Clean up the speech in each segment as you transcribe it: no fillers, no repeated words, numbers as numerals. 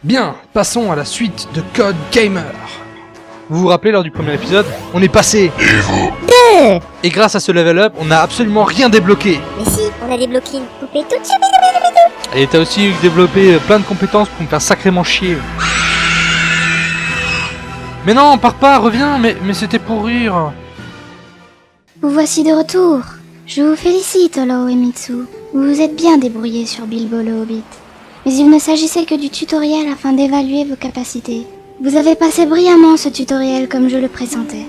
Bien, passons à la suite de Code Gamer. Vous vous rappelez, lors du premier épisode, on est passé niveau 2. Et grâce à ce level up, on n'a absolument rien débloqué. Mais si, on a débloqué une poupée toute Et t'as aussi développé plein de compétences pour me faire sacrément chier. Mais non, pars pas, reviens, mais c'était pour rire. Vous voici de retour. Je vous félicite, Olo Uemitsu. Vous vous êtes bien débrouillé sur Bilbo le Hobbit. Mais il ne s'agissait que du tutoriel afin d'évaluer vos capacités. Vous avez passé brillamment ce tutoriel comme je le pressentais.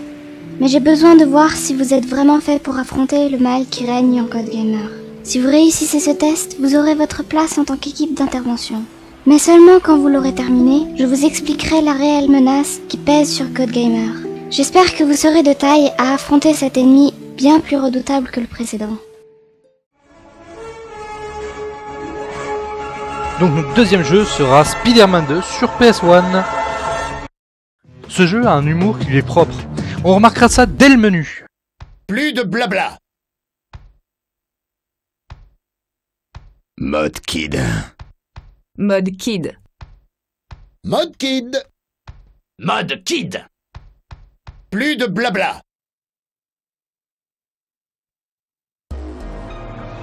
Mais j'ai besoin de voir si vous êtes vraiment fait pour affronter le mal qui règne en Code Gamer. Si vous réussissez ce test, vous aurez votre place en tant qu'équipe d'intervention. Mais seulement quand vous l'aurez terminé, je vous expliquerai la réelle menace qui pèse sur Code Gamer. J'espère que vous serez de taille à affronter cet ennemi bien plus redoutable que le précédent. Donc notre deuxième jeu sera Spider-Man 2 sur PS1. Ce jeu a un humour qui lui est propre. On remarquera ça dès le menu. Plus de blabla. Mode Kid. Mode Kid. Mode Kid. Mode Kid. Plus de blabla.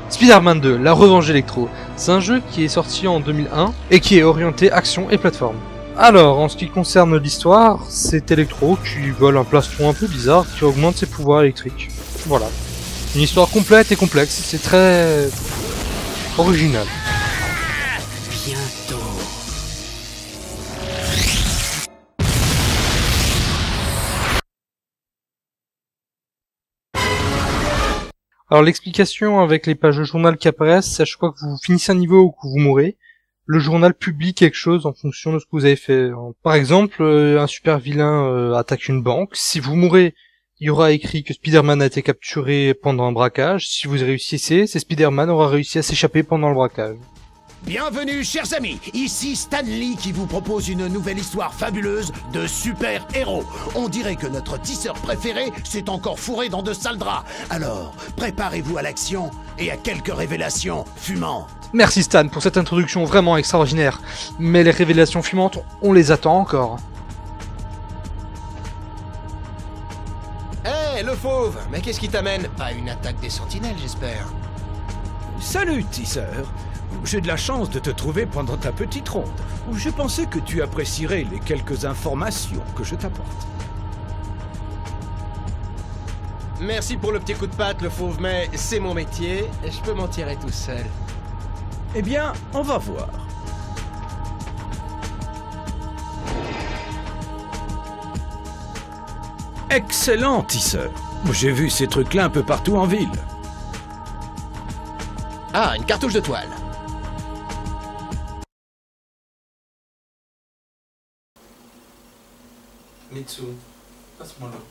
Spider-Man 2, la revanche électro. C'est un jeu qui est sorti en 2001 et qui est orienté action et plateforme. Alors, en ce qui concerne l'histoire, c'est Electro qui vole un plastron un peu bizarre qui augmente ses pouvoirs électriques. Voilà. Une histoire complète et complexe, c'est très original. Bientôt. Alors l'explication avec les pages de journal qui apparaissent, c'est à chaque fois que vous finissez un niveau ou que vous mourrez, le journal publie quelque chose en fonction de ce que vous avez fait. Par exemple, un super vilain attaque une banque. Si vous mourrez, il y aura écrit que Spider-Man a été capturé pendant un braquage. Si vous réussissez, c'est Spider-Man aura réussi à s'échapper pendant le braquage. Bienvenue, chers amis. Ici Stan Lee qui vous propose une nouvelle histoire fabuleuse de super-héros. On dirait que notre tisseur préféré s'est encore fourré dans de sales draps. Alors, préparez-vous à l'action et à quelques révélations fumantes. Merci Stan pour cette introduction vraiment extraordinaire. Mais les révélations fumantes, on les attend encore. Hé, le fauve. Mais qu'est-ce qui t'amène? Pas une attaque des sentinelles, j'espère. Salut, tisseur. J'ai de la chance de te trouver pendant ta petite ronde, où j'ai pensé que tu apprécierais les quelques informations que je t'apporte. Merci pour le petit coup de patte, le fauve, mais c'est mon métier, et je peux m'en tirer tout seul. Eh bien, on va voir. Excellent, tisseur. J'ai vu ces trucs-là un peu partout en ville. Ah, une cartouche de toile. Mitsu, passe-moi l'eau.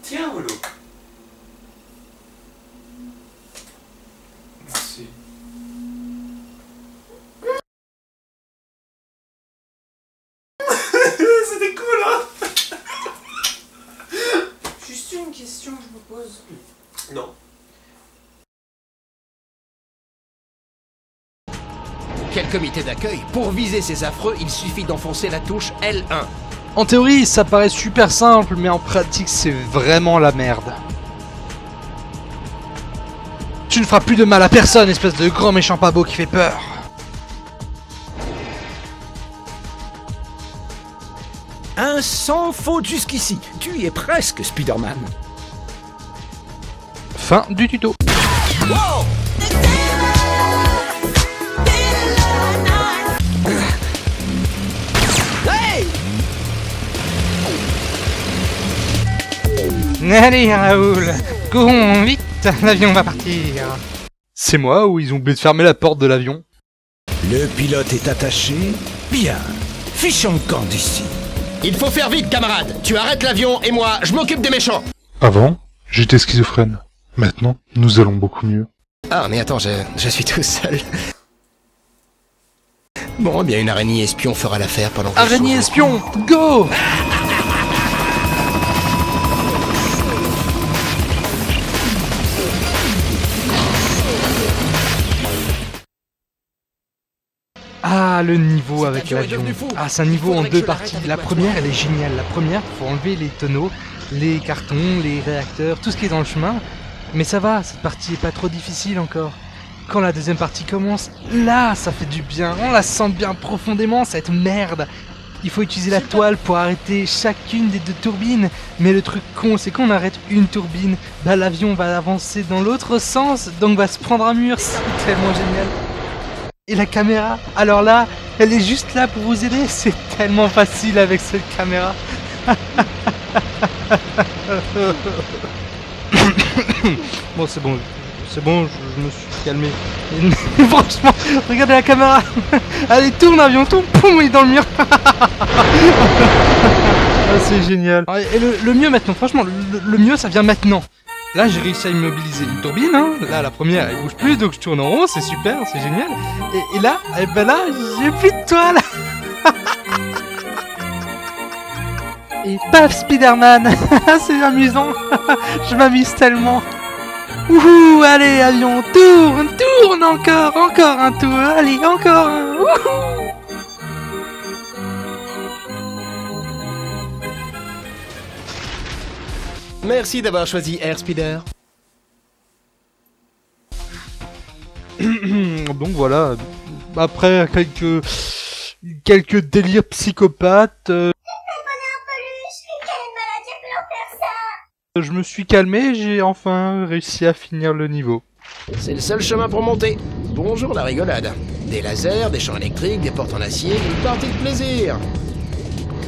Tiens, Olo. Merci. C'était cool, hein? Juste une question, je vous pose. Non. Quel comité d'accueil? Pour viser ces affreux, il suffit d'enfoncer la touche L1. En théorie, ça paraît super simple, mais en pratique, c'est vraiment la merde. Tu ne feras plus de mal à personne, espèce de grand méchant pas beau qui fait peur. Un sans faute jusqu'ici. Tu y es presque, Spider-Man. Fin du tuto. Wow! Allez Raoul, courons vite, l'avion va partir. C'est moi ou ils ont oublié de fermer la porte de l'avion? Le pilote est attaché. Bien. Fichons le camp d'ici. Il faut faire vite, camarade. Tu arrêtes l'avion et moi, je m'occupe des méchants. Avant, j'étais schizophrène. Maintenant, nous allons beaucoup mieux. Ah, mais attends, je suis tout seul. Bon, eh bien, une araignée espion fera l'affaire pendant que Araignée espion, go! Ah, le niveau avec avion est l'avion. devenu fou. Ah, c'est un niveau en Faudrait que deux je l'arrête parties. avec La ma première, femme. elle est géniale. La première, faut enlever les tonneaux, les cartons, les réacteurs, tout ce qui est dans le chemin. Mais ça va, cette partie est pas trop difficile encore. Quand la deuxième partie commence, là, ça fait du bien. On la sent bien profondément, cette merde. Il faut utiliser la toile pour arrêter chacune des deux turbines. Mais le truc con, c'est qu'on arrête une turbine, bah l'avion va avancer dans l'autre sens, donc va se prendre un mur. C'est tellement génial. Et la caméra, alors là, elle est juste là pour vous aider. C'est tellement facile avec cette caméra. Bon, c'est bon. C'est bon, je me suis calmé. Franchement, regardez la caméra. Allez, tourne avion, tourne, poum, il est dans le mur. Ah, c'est génial. Et le mieux maintenant, franchement, le mieux ça vient maintenant. Là, j'ai réussi à immobiliser une turbine, hein. Là, la première, elle bouge plus, donc je tourne en rond, c'est super, c'est génial. Et là, eh ben là, j'ai plus de toile. Et paf, Spider-Man. C'est amusant. Je m'amuse tellement. Wouhou, allez, avion, tourne, tourne encore un tour. Allez, encore un. Wouhou. Merci d'avoir choisi Airspeeder. Donc voilà, après quelques délires psychopathes, je me suis calmé, j'ai enfin réussi à finir le niveau. C'est le seul chemin pour monter. Bonjour la rigolade. Des lasers, des champs électriques, des portes en acier, une partie de plaisir.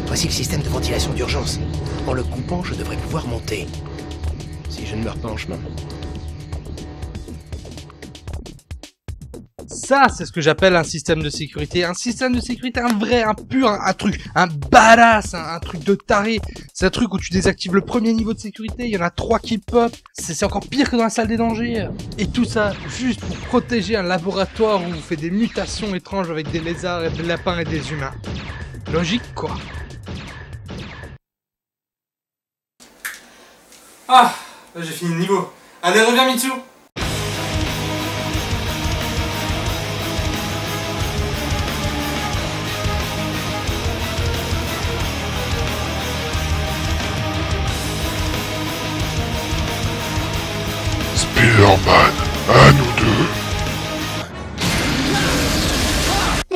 Voici le système de ventilation d'urgence. En le coupant, je devrais pouvoir monter. Si je ne meurs pas en chemin. Ça, c'est ce que j'appelle un système de sécurité. Un système de sécurité, un vrai, un pur, un truc, un badass, un truc de taré. C'est un truc où tu désactives le premier niveau de sécurité, il y en a 3 qui pop. C'est encore pire que dans la salle des dangers. Et tout ça, juste pour protéger un laboratoire où on fait des mutations étranges avec des lézards et des lapins et des humains. Logique, quoi. Ah, j'ai fini le niveau. Allez, reviens Mitsu. Spider-Man, à nous deux.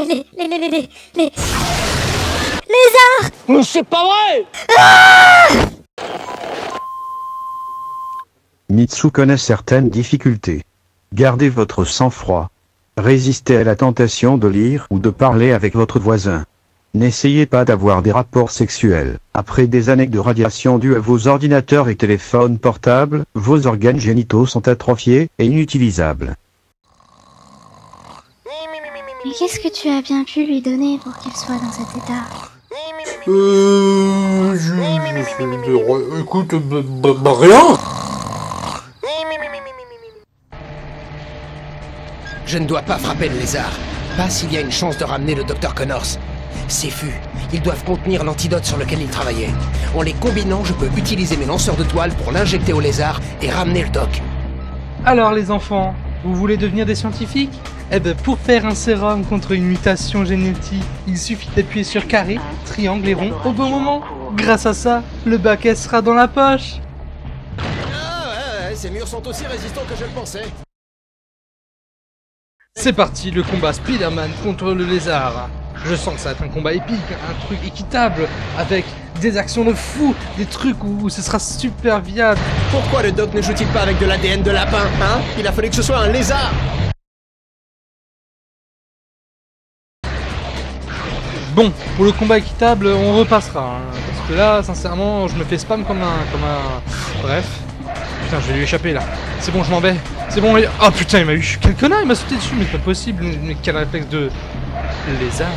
Les lézards. Mais c'est pas vrai! Mitsu connaît certaines difficultés. Gardez votre sang-froid. Résistez à la tentation de lire ou de parler avec votre voisin. N'essayez pas d'avoir des rapports sexuels. Après des années de radiation due à vos ordinateurs et téléphones portables, vos organes génitaux sont atrophiés et inutilisables. Mais qu'est-ce que tu as bien pu lui donner pour qu'il soit dans cet état? Écoute, rien. Je ne dois pas frapper le lézard. Pas s'il y a une chance de ramener le Dr Connors. Ces fûts, ils doivent contenir l'antidote sur lequel il travaillait. En les combinant, je peux utiliser mes lanceurs de toile pour l'injecter au lézard et ramener le doc. Alors les enfants, vous voulez devenir des scientifiques? Eh ben pour faire un sérum contre une mutation génétique, il suffit d'appuyer sur carré, triangle et rond au bon moment. Grâce à ça, le baquet sera dans la poche. Ah ouais, ces murs sont aussi résistants que je le pensais. C'est parti, le combat Spider-Man contre le lézard. Je sens que ça va être un combat épique, un truc équitable, avec des actions de fou, des trucs où ce sera super viable. Pourquoi le doc ne joue-t-il pas avec de l'ADN de lapin, hein? Il a fallu que ce soit un lézard. Bon, pour le combat équitable, on repassera, hein, parce que là, sincèrement, je me fais spam comme un... Bref. Putain, je vais lui échapper, là. C'est bon, je m'en vais. C'est bon, oh putain, il m'a eu... Quel connard, il m'a sauté dessus, mais c'est pas possible. Mais quel réflexe de... lézard.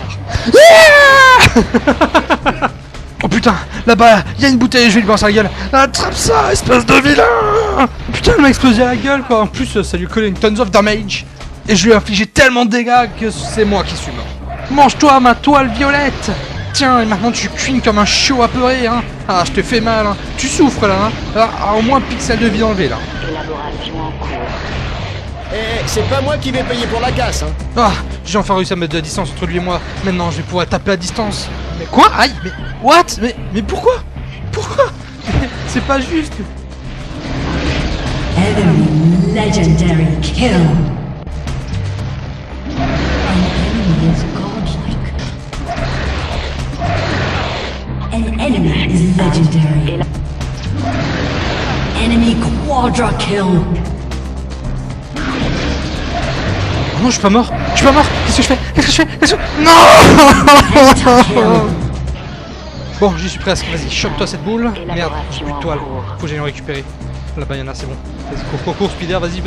Oh putain, là-bas, il y a une bouteille, je vais lui lancer à la gueule. Attrape ça, espèce de vilain. Putain, il m'a explosé à la gueule, quoi. En plus, ça lui collait une tons of damage. Et je lui ai infligé tellement de dégâts que c'est moi qui suis mort. Mange-toi ma toile violette. Tiens, et maintenant tu cuines comme un chiot apeuré, hein. Ah, je te fais mal, hein. Tu souffres, là, hein. Ah, au moins un pixel de vie enlevé, là. Élaboration en cours. c'est pas moi qui vais payer pour la casse, hein. Ah, j'ai enfin réussi à mettre de la distance entre lui et moi. Maintenant, je vais pouvoir taper à distance. Mais quoi? Aïe, mais what? Mais pourquoi? Pourquoi? C'est pas juste. Enemy legendary kill. An enemy is godlike. An enemy is legendary. Enemy quadra kill. Oh non, je suis pas mort. Je suis pas mort. Qu'est-ce que je fais? Qu'est-ce que je fais? Qu'est-ce que... Non. Bon, j'y suis presque. Vas-y, chope-toi cette boule. Merde, j'ai plus de toile. Faut que j'aille en récupérer. Là-bas, y'en a, c'est bon. Vas-y, cours, Spider. Vas-y.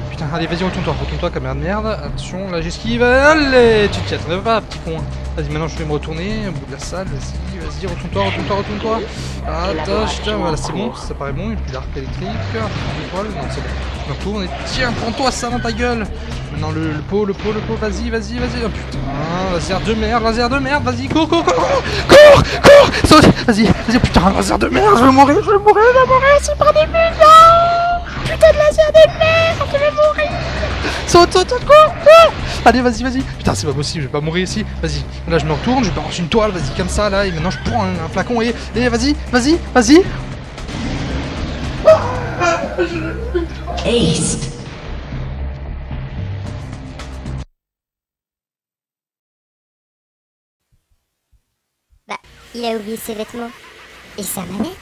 Putain, allez, vas-y, retourne-toi, caméra de merde. Attention, là, j'esquive. Allez, tu t'y attendais pas, petit con. Vas-y, maintenant, je vais me retourner au bout de la salle. Vas-y, retourne-toi. Attends, voilà, c'est bon, ça paraît bon. Il n'y a plus d'arc électrique. Non, c'est bon. Je me retourne et tiens, prends-toi ça dans ta gueule. Maintenant, le pot, vas-y. Oh putain, laser de merde, vas-y, cours. Saute, vas-y, putain, laser de merde, je vais mourir, c'est pas des buts, non. Putain de laser de merde, je vais mourir. Saute, cours. Allez, vas-y. Putain, c'est pas possible, je vais pas mourir ici. Vas-y, là, je me retourne, je balance une toile, vas-y, comme ça, là, et maintenant, je prends un flacon et vas-y. Ace. Bah, il a oublié ses vêtements. Et sa manette.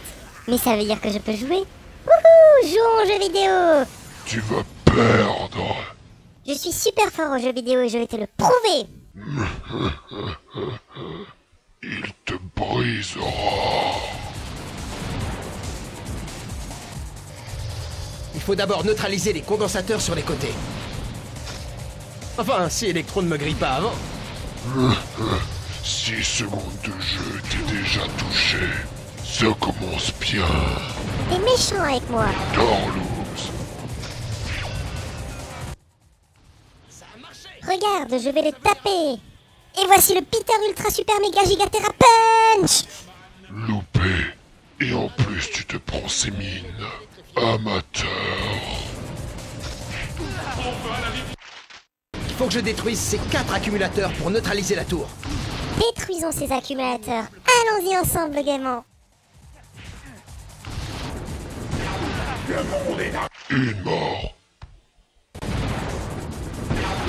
Mais ça veut dire que je peux jouer. Wouhou, jouons aux jeux vidéo. Tu vas perdre. Je suis super fort aux jeux vidéo et je vais te le prouver. Il te brisera. Il faut d'abord neutraliser les condensateurs sur les côtés. Enfin, si Electro ne me grille pas avant. 6 secondes de jeu, t'es déjà touché. Ça commence bien. T'es méchant avec moi. Dorlouse. Regarde, je vais le taper. Et voici le Peter Ultra Super Mega Giga Terra Punch. Loupé. Et en plus, tu te prends ses mines. Amateur. Il faut que je détruise ces 4 accumulateurs pour neutraliser la tour. Détruisons ces accumulateurs. Allons-y ensemble gaiement. Une mort.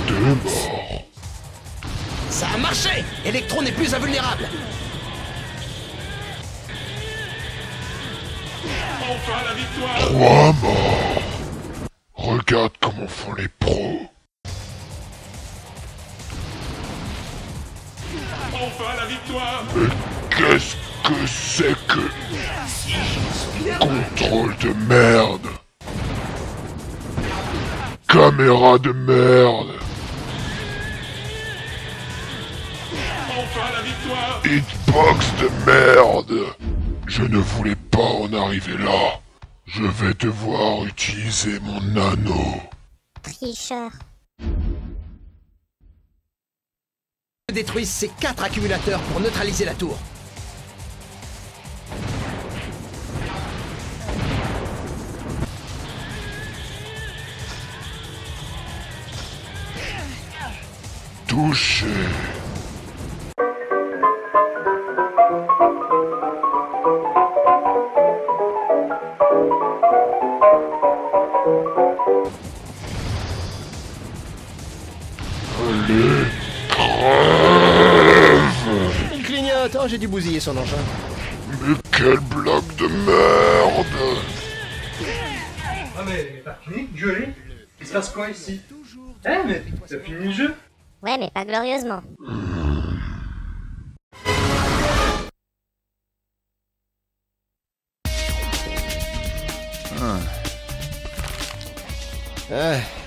2 morts. Ça a marché. Electro n'est plus invulnérable. Enfin la victoire. 3 morts. Regarde comment font les pros. Enfin la victoire. Mais qu'est-ce que c'est que... Contrôle de merde. Caméra de merde. Enfin la victoire. Hitbox de merde. Je ne voulais pas en arriver là. Je vais devoir utiliser mon anneau. Tricheur. Je détruise ces 4 accumulateurs pour neutraliser la tour. Touché. Allez, crève! Il clignote. Oh, j'ai dû bousiller son engin. Mais quel bloc de merde! Ah mais t'as fini de gueuler? Il se passe quoi ici? Mais t'as fini le jeu? Ouais, mais pas glorieusement.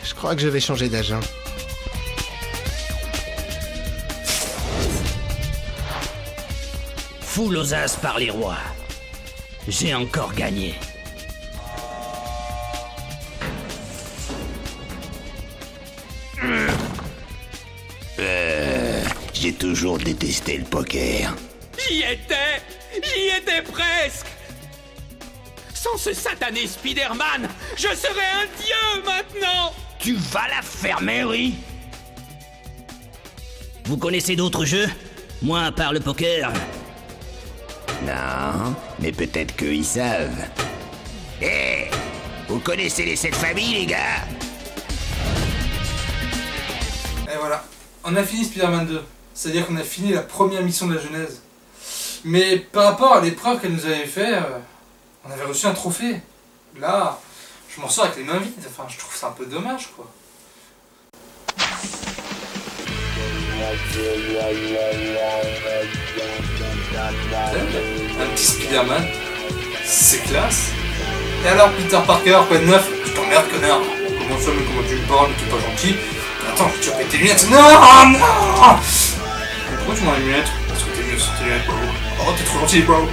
Je crois que je vais changer d'agent. Foule aux as par les rois. J'ai encore gagné. J'ai toujours détesté le poker. J'y étais presque. Sans ce satané Spider-Man, je serais un dieu maintenant. Tu vas la fermer, oui. Vous connaissez d'autres jeux? Moi, à part le poker. Non, mais peut-être qu'ils savent. Hé, vous connaissez les 7 familles, les gars? Et voilà, on a fini Spider-Man 2. C'est-à-dire qu'on a fini la première mission de la Genèse. Mais par rapport à l'épreuve qu'elle nous avait fait, on avait reçu un trophée. Là, je m'en sors avec les mains vides. Enfin, je trouve ça un peu dommage, quoi. Un petit Spider-Man, c'est classe. Et alors Peter Parker, quoi de neuf? Je t'emmerde, connard. Comment ça, mais comment tu me parles, t'es pas gentil? Attends, je vais tes lunettes. Non, non. Pourquoi tu m'as les lunettes? Parce que t'es mieux sans tes lunettes, bro. Oh, t'es trop gentil, bro.